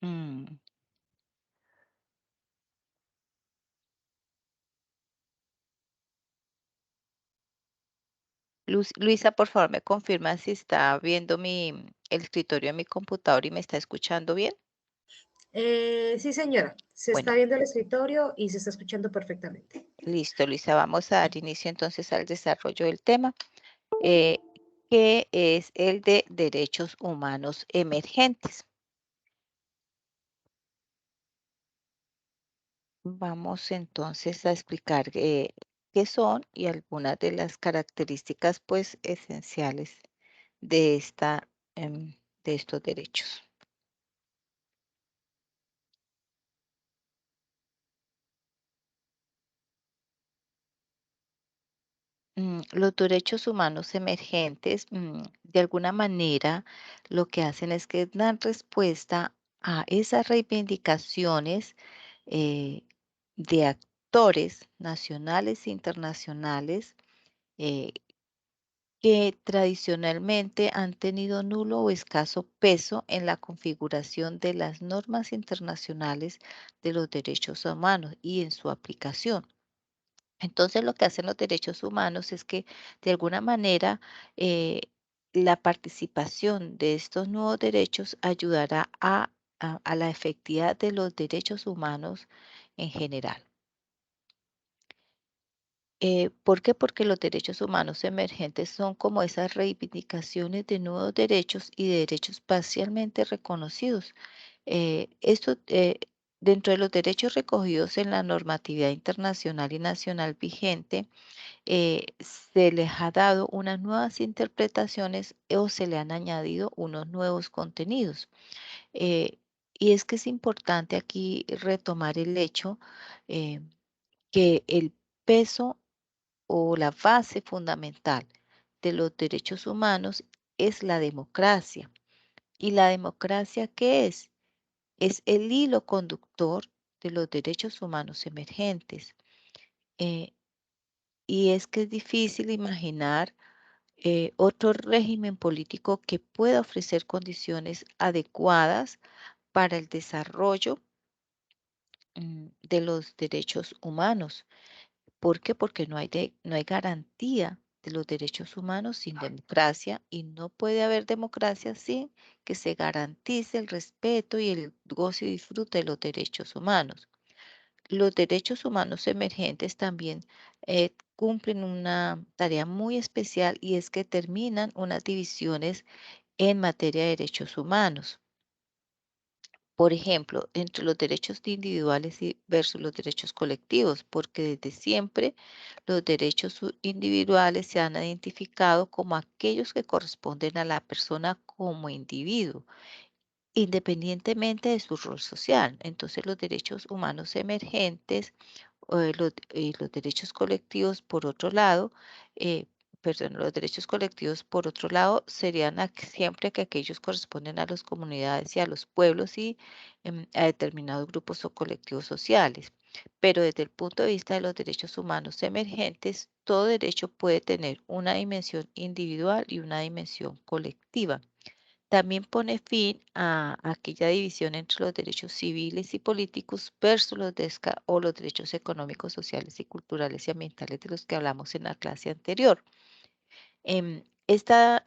Mm. Luisa, por favor, me confirma si está viendo el escritorio de mi computador y me está escuchando bien. Sí, señora, se Bueno, está viendo el escritorio y se está escuchando perfectamente. listo, Luisa. Vamos a dar inicio entonces al desarrollo del tema, eh, que es el de derechos humanos emergentes. Vamos entonces a explicar qué son y algunas de las características, pues, esenciales de de estos derechos. Los derechos humanos emergentes, de alguna manera, lo que hacen es que dan respuesta a esas reivindicaciones eh, de actores nacionales e internacionales eh, que tradicionalmente han tenido nulo o escaso peso en la configuración de las normas internacionales de los derechos humanos y en su aplicación. Entonces, lo que hacen los derechos humanos es que, de alguna manera, eh, la participación de estos nuevos derechos ayudará a la efectividad de los derechos humanos en general. ¿Por qué? Porque los derechos humanos emergentes son como esas reivindicaciones de nuevos derechos y de derechos parcialmente reconocidos. Esto, dentro de los derechos recogidos en la normatividad internacional y nacional vigente, se les ha dado unas nuevas interpretaciones o se le han añadido unos nuevos contenidos. Eh, y es que es importante aquí retomar el hecho eh, que el peso o la base fundamental de los derechos humanos es la democracia. ¿Y la democracia qué es? Es el hilo conductor de los derechos humanos emergentes. Eh, y es que es difícil imaginar otro régimen político que pueda ofrecer condiciones adecuadas para el desarrollo de los derechos humanos. ¿Por qué? Porque no hay garantía de los derechos humanos sin democracia y no puede haber democracia sin que se garantice el respeto y el goce y disfrute de los derechos humanos. Los derechos humanos emergentes también cumplen una tarea muy especial y es que terminan unas divisiones en materia de derechos humanos. Por ejemplo, entre los derechos individuales y versus los derechos colectivos, porque desde siempre los derechos individuales se han identificado como aquellos que corresponden a la persona como individuo, independientemente de su rol social. Entonces, los derechos humanos emergentes los derechos colectivos, por otro lado, eh, perdón, los derechos colectivos, por otro lado, serían siempre que aquellos corresponden a las comunidades y a los pueblos y a determinados grupos o colectivos sociales. Pero desde el punto de vista de los derechos humanos emergentes, todo derecho puede tener una dimensión individual y una dimensión colectiva. También pone fin a aquella división entre los derechos civiles y políticos versus o los derechos económicos, sociales y culturales y ambientales de los que hablamos en la clase anterior. Esta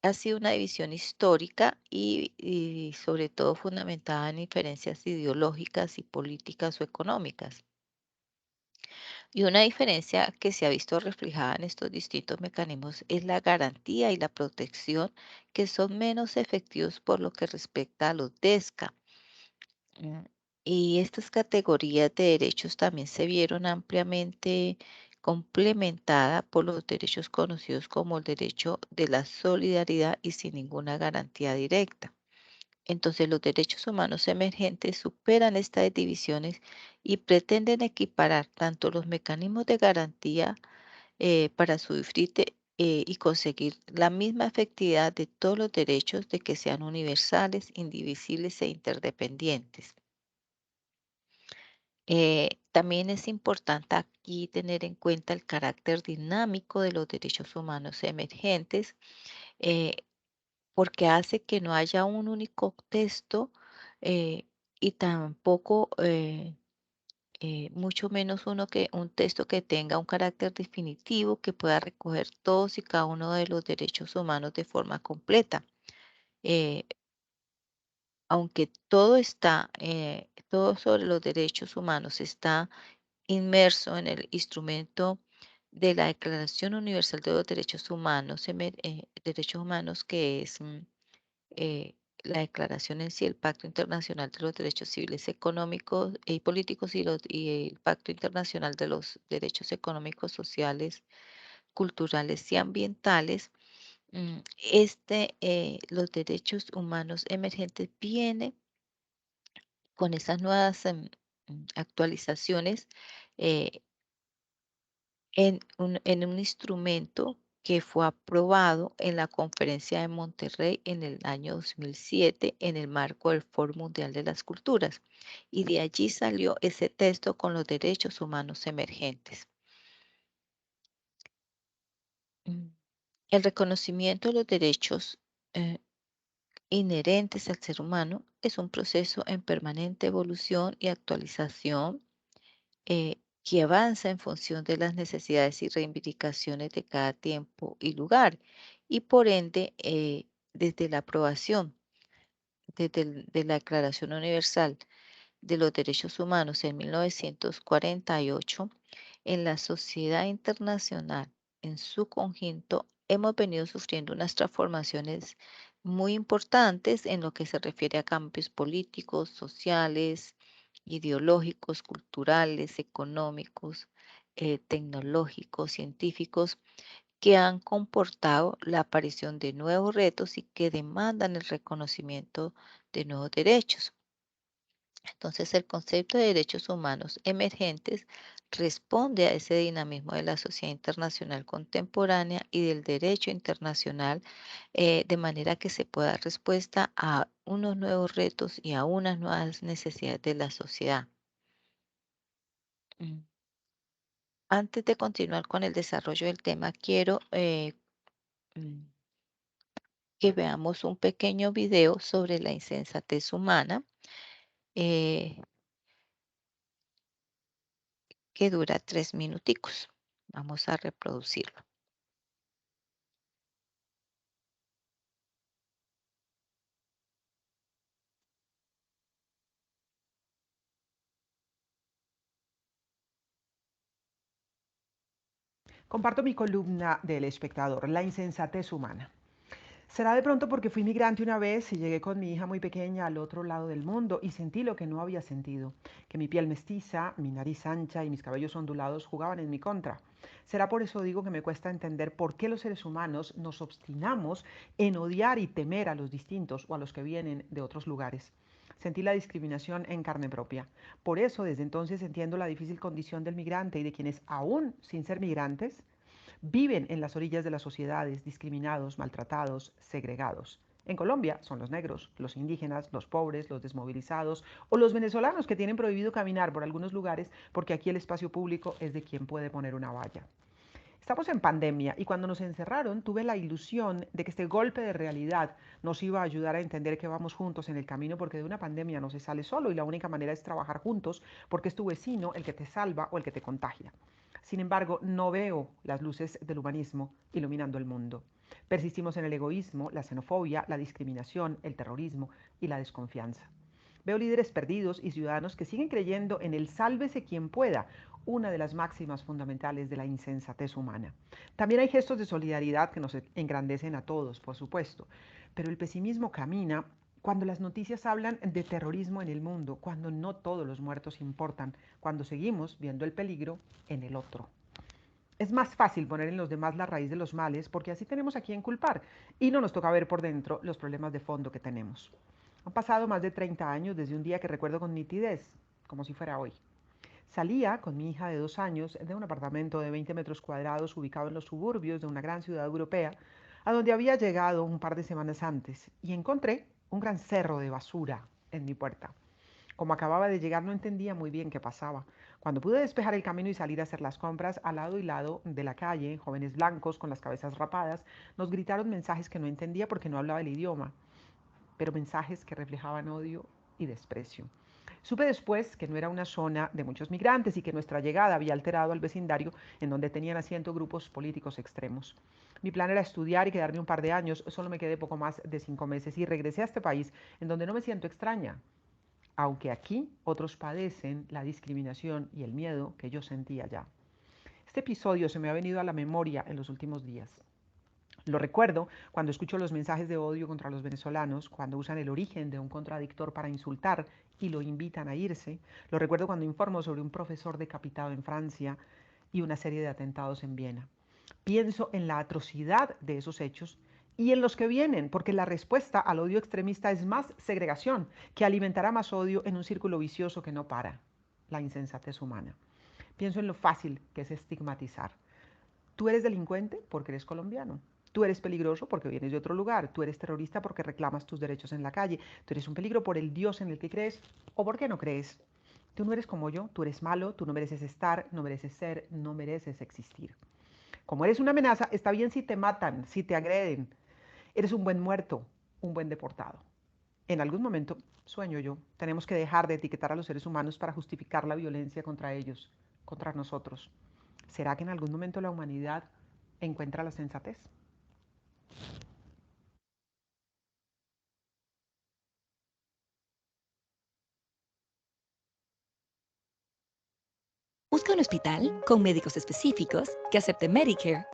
ha sido una división histórica y sobre todo fundamentada en diferencias ideológicas y políticas o económicas. Y una diferencia que se ha visto reflejada en estos distintos mecanismos es la garantía y la protección, que son menos efectivos por lo que respecta a los DESCA. Mm, Y estas categorías de derechos también se vieron ampliamente complementadas por los derechos conocidos como el derecho de la solidaridad y sin ninguna garantía directa. Entonces, los derechos humanos emergentes superan estas divisiones y pretenden equiparar tanto los mecanismos de garantía para su disfrute y conseguir la misma efectividad de todos los derechos de que sean universales, indivisibles e interdependientes. También es importante aquí tener en cuenta el carácter dinámico de los derechos humanos emergentes, eh, porque hace que no haya un único texto eh, y tampoco, mucho menos un texto que tenga un carácter definitivo que pueda recoger todos y cada uno de los derechos humanos de forma completa. Eh, Aunque todo sobre los derechos humanos está inmerso en el instrumento de la Declaración Universal de los Derechos Humanos, que es eh, la declaración en sí, el Pacto Internacional de los Derechos Civiles, Económicos y Políticos y el Pacto Internacional de los Derechos Económicos, Sociales, Culturales y Ambientales. Los derechos humanos emergentes vienen con esas nuevas actualizaciones, eh, en un instrumento que fue aprobado en la Conferencia de Monterrey en el año 2007 en el marco del Foro Mundial de las Culturas. Y de allí salió ese texto con los derechos humanos emergentes. Mm, El reconocimiento de los derechos eh, inherentes al ser humano es un proceso en permanente evolución y actualización, que avanza en función de las necesidades y reivindicaciones de cada tiempo y lugar, y por ende, desde la aprobación de la Declaración Universal de los Derechos Humanos en 1948, en la sociedad internacional en su conjunto hemos venido sufriendo unas transformaciones muy importantes en lo que se refiere a cambios políticos, sociales, ideológicos, culturales, económicos, tecnológicos, científicos, que han comportado la aparición de nuevos retos y que demandan el reconocimiento de nuevos derechos. Entonces, el concepto de derechos humanos emergentes responde a ese dinamismo de la sociedad internacional contemporánea y del derecho internacional, de manera que se pueda dar respuesta a unos nuevos retos y a unas nuevas necesidades de la sociedad. Mm. Antes de continuar con el desarrollo del tema, quiero mm, que veamos un pequeño video sobre la insensatez humana, eh, que dura 3 minuticos. Vamos a reproducirlo. Comparto mi columna del espectador, La insensatez humana. Será de pronto porque fui migrante una vez y llegué con mi hija muy pequeña al otro lado del mundo y sentí lo que no había sentido, que mi piel mestiza, mi nariz ancha y mis cabellos ondulados jugaban en mi contra. Será por eso digo que me cuesta entender por qué los seres humanos nos obstinamos en odiar y temer a los distintos o a los que vienen de otros lugares. Sentí la discriminación en carne propia. Por eso, desde entonces entiendo la difícil condición del migrante y de quienes, aún sin ser migrantes, viven en las orillas de las sociedades, discriminados, maltratados, segregados. En Colombia son los negros, los indígenas, los pobres, los desmovilizados o los venezolanos que tienen prohibido caminar por algunos lugares porque aquí el espacio público es de quien puede poner una valla. Estamos en pandemia y cuando nos encerraron tuve la ilusión de que este golpe de realidad nos iba a ayudar a entender que vamos juntos en el camino porque de una pandemia no se sale solo y la única manera es trabajar juntos porque es tu vecino el que te salva o el que te contagia. Sin embargo, no veo las luces del humanismo iluminando el mundo. Persistimos en el egoísmo, la xenofobia, la discriminación, el terrorismo y la desconfianza. Veo líderes perdidos y ciudadanos que siguen creyendo en el sálvese quien pueda, una de las máximas fundamentales de la insensatez humana. También hay gestos de solidaridad que nos engrandecen a todos, por supuesto, pero el pesimismo camina cuando las noticias hablan de terrorismo en el mundo, cuando no todos los muertos importan, cuando seguimos viendo el peligro en el otro. Es más fácil poner en los demás la raíz de los males porque así tenemos a quien culpar y no nos toca ver por dentro los problemas de fondo que tenemos. Han pasado más de 30 años desde un día que recuerdo con nitidez, como si fuera hoy. Salía con mi hija de 2 años de un apartamento de 20 metros cuadrados ubicado en los suburbios de una gran ciudad europea, a donde había llegado un par de semanas antes, y encontré un gran cerro de basura en mi puerta. Como acababa de llegar no entendía muy bien qué pasaba. Cuando pude despejar el camino y salir a hacer las compras, al lado y lado de la calle, jóvenes blancos con las cabezas rapadas, nos gritaron mensajes que no entendía porque no hablaba el idioma, pero mensajes que reflejaban odio y desprecio. Supe después que no era una zona de muchos migrantes y que nuestra llegada había alterado al vecindario en donde tenían asiento grupos políticos extremos. Mi plan era estudiar y quedarme un par de años, solo me quedé poco más de 5 meses y regresé a este país en donde no me siento extraña, aunque aquí otros padecen la discriminación y el miedo que yo sentía allá. Este episodio se me ha venido a la memoria en los últimos días. Lo recuerdo cuando escucho los mensajes de odio contra los venezolanos, cuando usan el origen de un contradictor para insultar y lo invitan a irse. Lo recuerdo cuando informo sobre un profesor decapitado en Francia y una serie de atentados en Viena. Pienso en la atrocidad de esos hechos y en los que vienen, porque la respuesta al odio extremista es más segregación, que alimentará más odio en un círculo vicioso que no para, la insensatez humana. Pienso en lo fácil que es estigmatizar. Tú eres delincuente porque eres colombiano. Tú eres peligroso porque vienes de otro lugar. Tú eres terrorista porque reclamas tus derechos en la calle. Tú eres un peligro por el Dios en el que crees o porque no crees. Tú no eres como yo, tú eres malo, tú no mereces estar, no mereces ser, no mereces existir. Como eres una amenaza, está bien si te matan, si te agreden. Eres un buen muerto, un buen deportado. En algún momento, sueño yo, tenemos que dejar de etiquetar a los seres humanos para justificar la violencia contra ellos, contra nosotros. ¿Será que en algún momento la humanidad encuentra la sensatez? Busca un hospital con médicos específicos que acepte Medicare.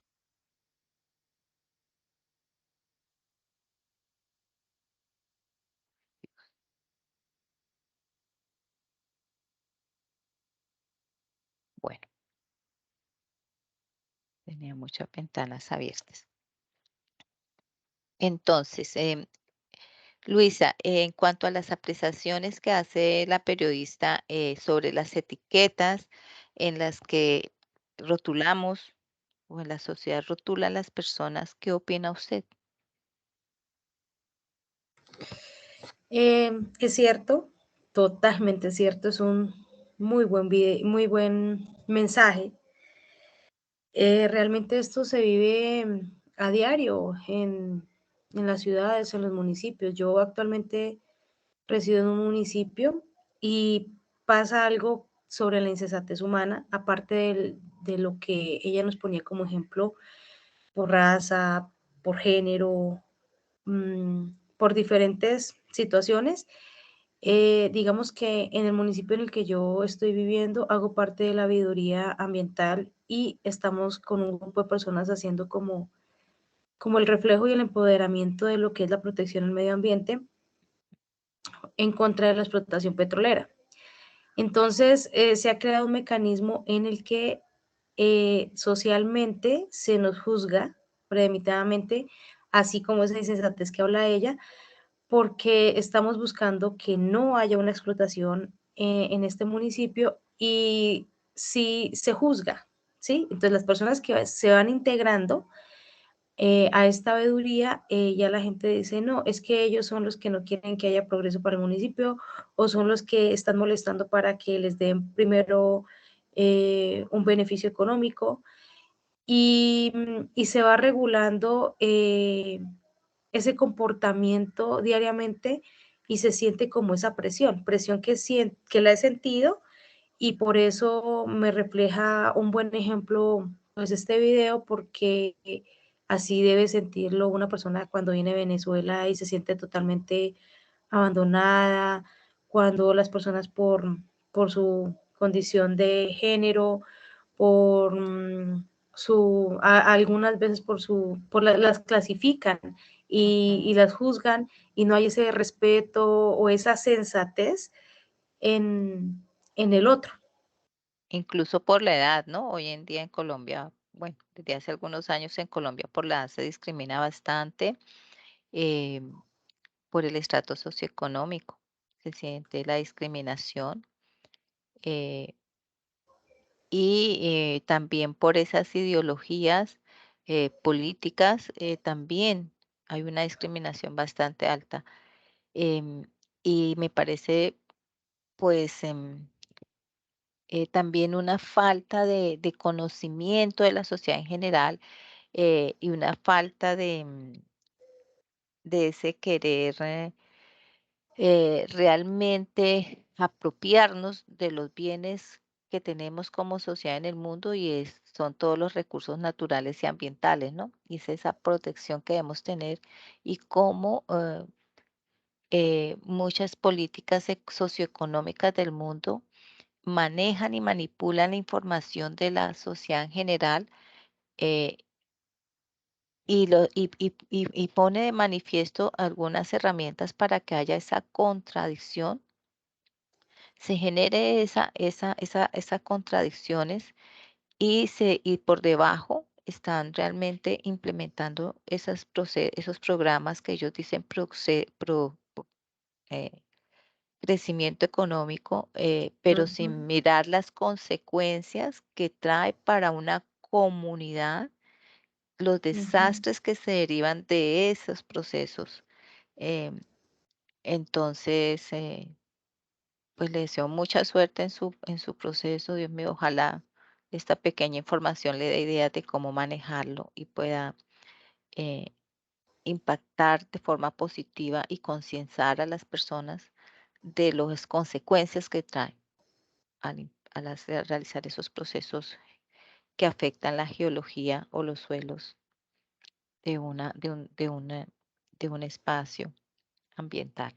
Bueno, tenía muchas ventanas abiertas. Entonces, Luisa, en cuanto a las apreciaciones que hace la periodista sobre las etiquetas en las que rotulamos o en la sociedad rotula a las personas, ¿qué opina usted? Es cierto, totalmente cierto, es un muy buen mensaje. Realmente esto se vive a diario en las ciudades, en los municipios. Yo actualmente resido en un municipio y pasa algo sobre la insensatez humana, aparte de lo que ella nos ponía como ejemplo, por raza, por género, por diferentes situaciones. Digamos que en el municipio en el que yo estoy viviendo hago parte de la veeduría ambiental y estamos con un grupo de personas haciendo como el reflejo y el empoderamiento de lo que es la protección al medio ambiente en contra de la explotación petrolera. Entonces, se ha creado un mecanismo en el que socialmente se nos juzga premeditadamente, así como esa insensatez que habla ella, porque estamos buscando que no haya una explotación en este municipio y si se juzga, ¿sí? Entonces, las personas que se van integrando a esta veeduría, ya la gente dice, no, es que ellos son los que no quieren que haya progreso para el municipio o son los que están molestando para que les den primero un beneficio económico y se va regulando ese comportamiento diariamente y se siente como esa presión que la he sentido y por eso me refleja un buen ejemplo, pues este video, porque así debe sentirlo una persona cuando viene a Venezuela y se siente totalmente abandonada, cuando las personas por su condición de género, por algunas veces las clasifican y las juzgan y no hay ese respeto o esa sensatez en el otro. Incluso por la edad, ¿no? Hoy en día en Colombia, bueno, desde hace algunos años en Colombia por la edad se discrimina bastante eh, por el estrato socioeconómico. Se siente la discriminación eh, y también por esas ideologías políticas, también hay una discriminación bastante alta. Em, y me parece, pues, también una falta de conocimiento de la sociedad en general y una falta de ese querer realmente apropiarnos de los bienes que tenemos como sociedad en el mundo y son todos los recursos naturales y ambientales, ¿no? Y es esa protección que debemos tener y cómo muchas políticas socioeconómicas del mundo manejan y manipulan la información de la sociedad en general, eh, y pone de manifiesto algunas herramientas para que haya esa contradicción, se genere esa contradicciones y por debajo están realmente implementando esos programas que ellos dicen eh, crecimiento económico, pero Ujú, sin mirar las consecuencias que trae para una comunidad, los ujú. desastres que se derivan de esos procesos. Em, entonces, pues le deseo mucha suerte en su proceso. Dios mío, ojalá esta pequeña información le dé ideas de cómo manejarlo y pueda eh, impactar de forma positiva y concienciar a las personas de las consecuencias que trae realizar esos procesos que afectan la geología o los suelos de un espacio ambiental.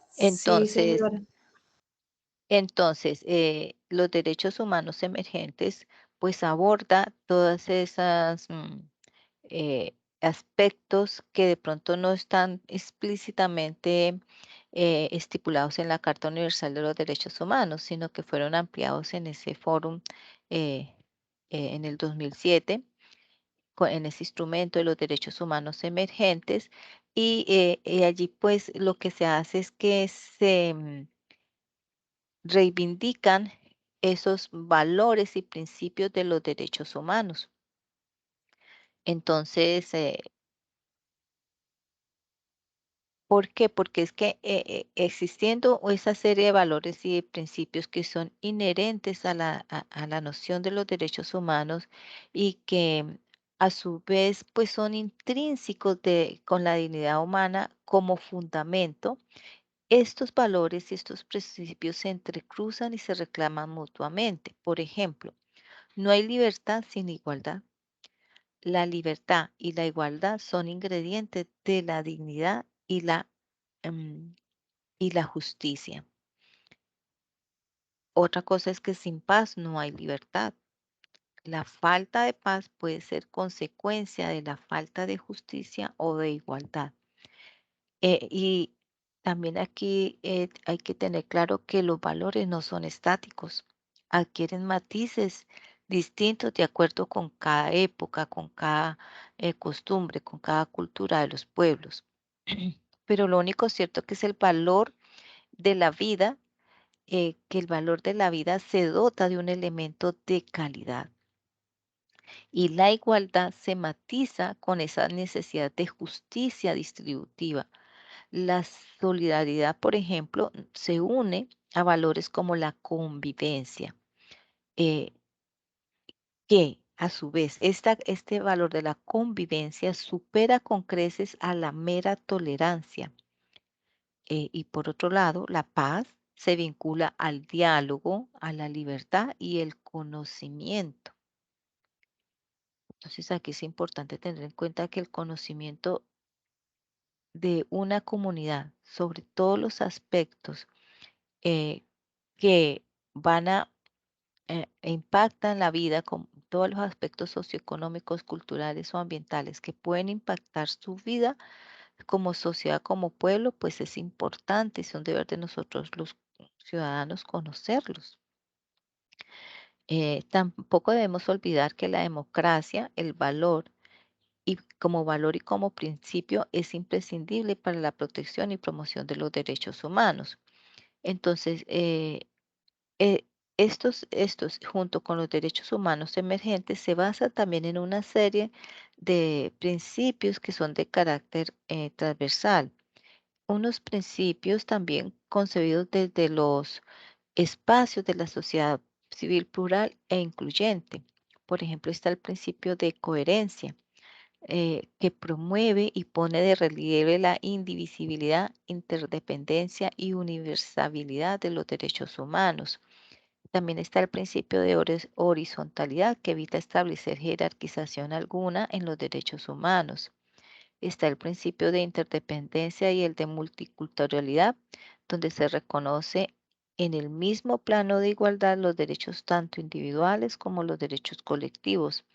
Sí, Entonces, señora. los derechos humanos emergentes, pues aborda todas esas aspectos que de pronto no están explícitamente estipulados en la Carta Universal de los Derechos Humanos, sino que fueron ampliados en ese fórum eh, en el 2007, en ese instrumento de los derechos humanos emergentes, y allí pues lo que se hace es que se reivindican esos valores y principios de los derechos humanos. Entonces, ¿por qué? Porque es que existiendo esa serie de valores y de principios que son inherentes a la noción de los derechos humanos y que a su vez pues son intrínsecos con la dignidad humana como fundamento, estos valores y estos principios se entrecruzan y se reclaman mutuamente. Por ejemplo, no hay libertad sin igualdad. La libertad y la igualdad son ingredientes de la dignidad em, y la justicia. Otra cosa es que sin paz no hay libertad. La falta de paz puede ser consecuencia de la falta de justicia o de igualdad. Y también aquí hay que tener claro que los valores no son estáticos, adquieren matices distintos de acuerdo con cada época, con cada costumbre, con cada cultura de los pueblos. Pero lo único cierto que es el valor de la vida, que el valor de la vida se dota de un elemento de calidad. Y la igualdad se matiza con esa necesidad de justicia distributiva. La solidaridad, por ejemplo, se une a valores como la convivencia, eh, que a su vez este valor de la convivencia supera con creces a la mera tolerancia. Y por otro lado, la paz se vincula al diálogo, a la libertad y el conocimiento. Entonces aquí es importante tener en cuenta que el conocimiento de una comunidad sobre todos los aspectos eh, que van a e impactan la vida con todos los aspectos socioeconómicos, culturales o ambientales que pueden impactar su vida como sociedad, como pueblo, pues es importante, es un deber de nosotros los ciudadanos conocerlos. Tampoco debemos olvidar que la democracia, el valor y como principio es imprescindible para la protección y promoción de los derechos humanos. Entonces, Eh, estos, junto con los derechos humanos emergentes, se basan también en una serie de principios que son de carácter transversal. Unos principios también concebidos desde los espacios de la sociedad civil plural e incluyente. Por ejemplo, está el principio de coherencia. que promueve y pone de relieve la indivisibilidad, interdependencia y universalidad de los derechos humanos. También está el principio de horizontalidad, que evita establecer jerarquización alguna en los derechos humanos. Está el principio de interdependencia y el de multiculturalidad, donde se reconoce en el mismo plano de igualdad los derechos tanto individuales como los derechos colectivos.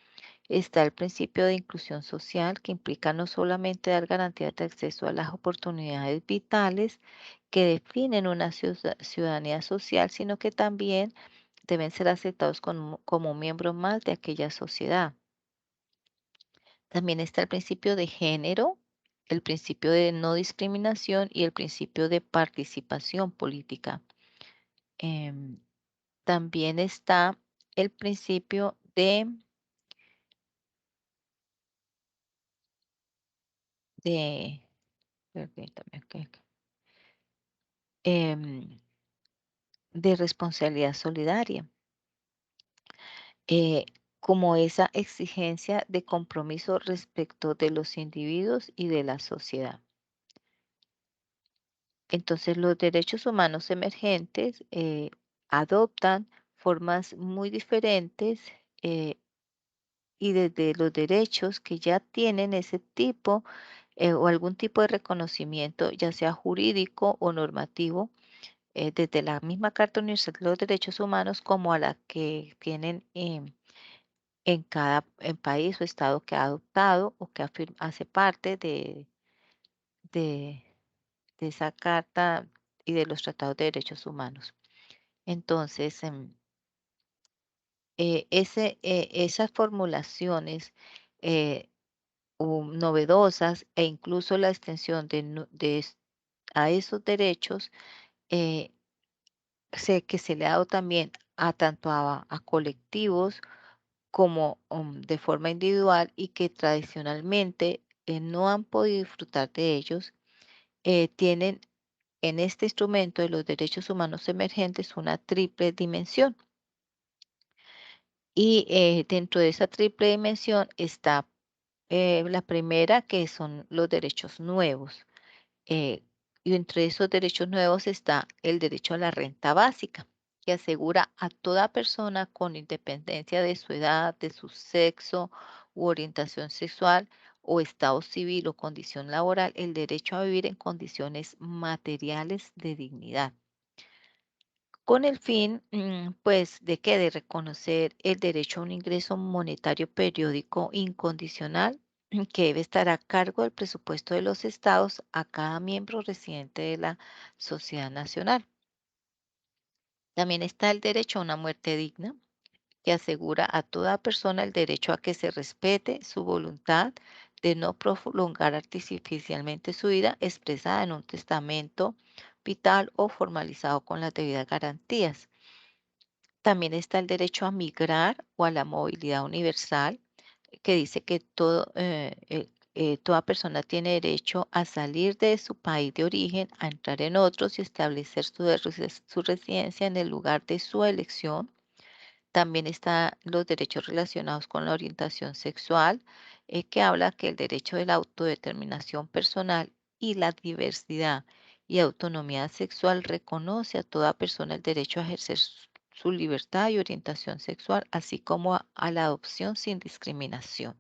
Está el principio de inclusión social, que implica no solamente dar garantía de acceso a las oportunidades vitales que definen una ciudadanía social, sino que también deben ser aceptados como miembros más de aquella sociedad. También está el principio de género, el principio de no discriminación y el principio de participación política. Em, También está el principio de, permítame, em, de responsabilidad solidaria, eh, como esa exigencia de compromiso respecto de los individuos y de la sociedad. Entonces, los derechos humanos emergentes adoptan formas muy diferentes, eh, y desde los derechos que ya tienen ese tipo o algún tipo de reconocimiento, ya sea jurídico o normativo, desde la misma Carta Universal de los Derechos Humanos como a la que tienen en cada país o estado que ha adoptado o que hace parte de, de esa carta y de los tratados de derechos humanos. Entonces, esas formulaciones eh, novedosas e incluso la extensión a esos derechos eh, que se le ha dado también a tanto a colectivos como de forma individual y que tradicionalmente no han podido disfrutar de ellos, tienen en este instrumento de los derechos humanos emergentes una triple dimensión. Y dentro de esa triple dimensión está la primera, que son los derechos nuevos. eh, y entre esos derechos nuevos está el derecho a la renta básica, que asegura a toda persona con independencia de su edad, de su sexo u orientación sexual o estado civil o condición laboral el derecho a vivir en condiciones materiales de dignidad. Con el fin, pues, ¿de qué? De reconocer el derecho a un ingreso monetario periódico incondicional que debe estar a cargo del presupuesto de los estados a cada miembro residente de la sociedad nacional. También está el derecho a una muerte digna, que asegura a toda persona el derecho a que se respete su voluntad de no prolongar artificialmente su vida expresada en un testamento vital o formalizado con las debidas garantías. También está el derecho a migrar o a la movilidad universal, que dice que toda persona tiene derecho a salir de su país de origen, a entrar en otros y establecer su residencia en el lugar de su elección. También están los derechos relacionados con la orientación sexual, que habla que el derecho de la autodeterminación personal y la diversidad y autonomía sexual reconoce a toda persona el derecho a ejercer su libertad y orientación sexual, así como a la adopción sin discriminación.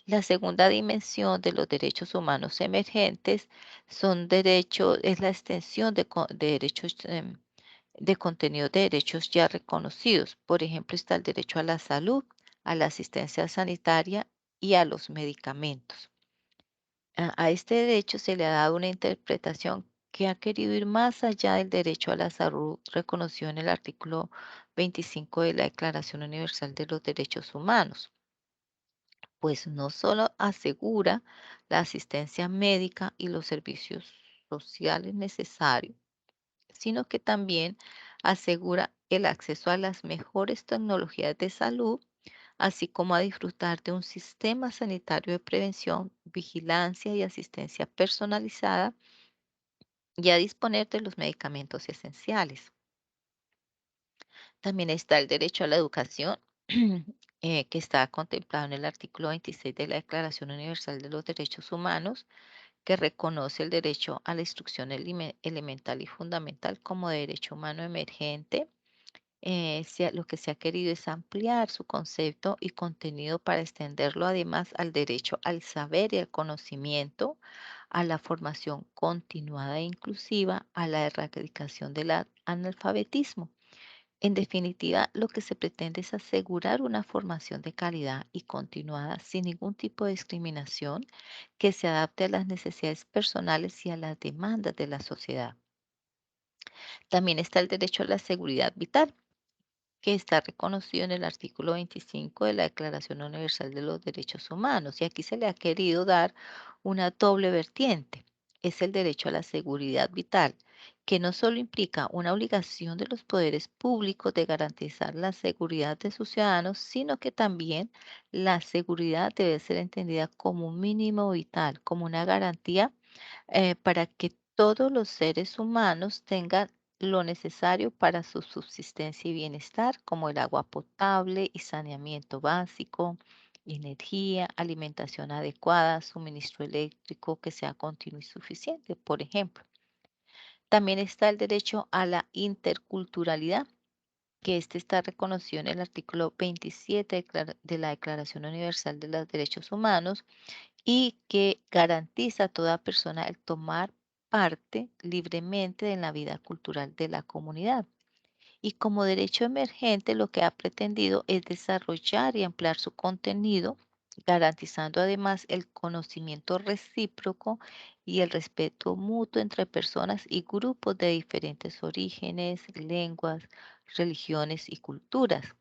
La segunda dimensión de los derechos humanos emergentes es la extensión de derechos de contenido de derechos ya reconocidos. Por ejemplo, está el derecho a la salud, a la asistencia sanitaria y a los medicamentos. A este derecho se le ha dado una interpretación que ha querido ir más allá del derecho a la salud reconocido en el artículo 25 de la Declaración Universal de los Derechos Humanos, pues no solo asegura la asistencia médica y los servicios sociales necesarios, sino que también asegura el acceso a las mejores tecnologías de salud, así como a disfrutar de un sistema sanitario de prevención, vigilancia y asistencia personalizada y a disponer de los medicamentos esenciales. También está el derecho a la educación, que está contemplado en el artículo 26 de la Declaración Universal de los Derechos Humanos, que reconoce el derecho a la instrucción elemental y fundamental como derecho humano emergente. Lo que se ha querido es ampliar su concepto y contenido para extenderlo además al derecho al saber y al conocimiento, a la formación continuada e inclusiva, a la erradicación del analfabetismo. En definitiva, lo que se pretende es asegurar una formación de calidad y continuada sin ningún tipo de discriminación que se adapte a las necesidades personales y a las demandas de la sociedad. También está el derecho a la seguridad vital, que está reconocido en el artículo 25 de la Declaración Universal de los Derechos Humanos. Y aquí se le ha querido dar una doble vertiente. Es el derecho a la seguridad vital, que no solo implica una obligación de los poderes públicos de garantizar la seguridad de sus ciudadanos, sino que también la seguridad debe ser entendida como un mínimo vital, como una garantía para que todos los seres humanos tengan lo necesario para su subsistencia y bienestar, como el agua potable y saneamiento básico, energía, alimentación adecuada, suministro eléctrico que sea continuo y suficiente, por ejemplo. También está el derecho a la interculturalidad, que este está reconocido en el artículo 27 de la Declaración Universal de los Derechos Humanos y que garantiza a toda persona el tomar parte libremente en la vida cultural de la comunidad. Y como derecho emergente, lo que ha pretendido es desarrollar y ampliar su contenido, garantizando además el conocimiento recíproco y el respeto mutuo entre personas y grupos de diferentes orígenes, lenguas, religiones y culturas.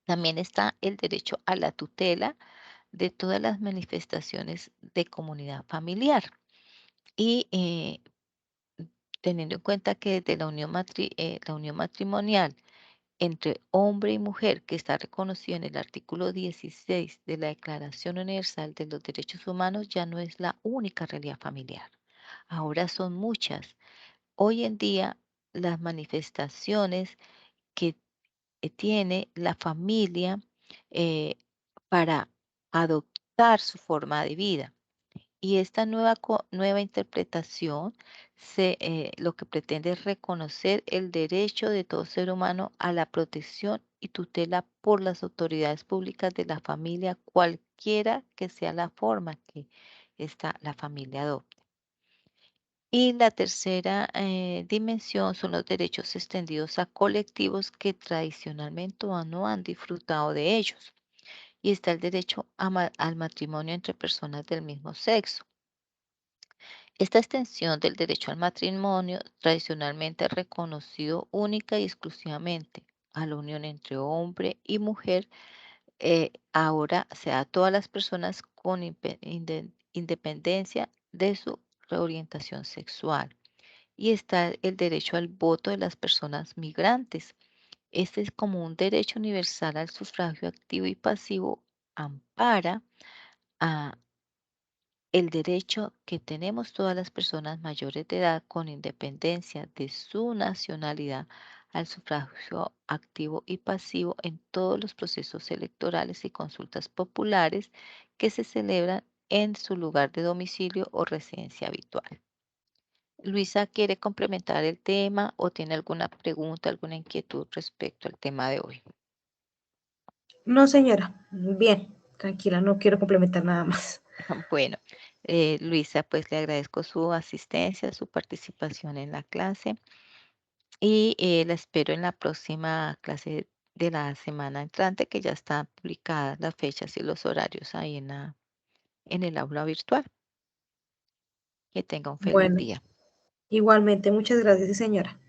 También está el derecho a la tutela de todas las manifestaciones de comunidad familiar. Y teniendo en cuenta que desde la unión matrimonial entre hombre y mujer, que está reconocido en el artículo 16 de la Declaración Universal de los Derechos Humanos, ya no es la única realidad familiar. Ahora son muchas. Hoy en día, las manifestaciones que tiene la familia eh, para adoptar su forma de vida. Y esta nueva interpretación lo que pretende es reconocer el derecho de todo ser humano a la protección y tutela por las autoridades públicas de la familia, cualquiera que sea la forma que la familia adopte. Y la tercera dimensión son los derechos extendidos a colectivos que tradicionalmente no han disfrutado de ellos. Y está el derecho al matrimonio entre personas del mismo sexo. Esta extensión del derecho al matrimonio, tradicionalmente reconocido única y exclusivamente a la unión entre hombre y mujer, ahora se da a todas las personas con independencia de su reorientación sexual. Y está el derecho al voto de las personas migrantes. Este es como un derecho universal al sufragio activo y pasivo, ampara a el derecho que tenemos todas las personas mayores de edad con independencia de su nacionalidad al sufragio activo y pasivo en todos los procesos electorales y consultas populares que se celebran en su lugar de domicilio o residencia habitual. Luisa, ¿quiere complementar el tema o tiene alguna pregunta, alguna inquietud respecto al tema de hoy? No, señora. Bien, tranquila, no quiero complementar nada más. Bueno, Luisa, pues le agradezco su asistencia, su participación en la clase y la espero en la próxima clase de la semana entrante, que ya están publicadas las fechas y los horarios ahí en el aula virtual. Que tenga un feliz Bueno, día. igualmente, muchas gracias, sí, señora.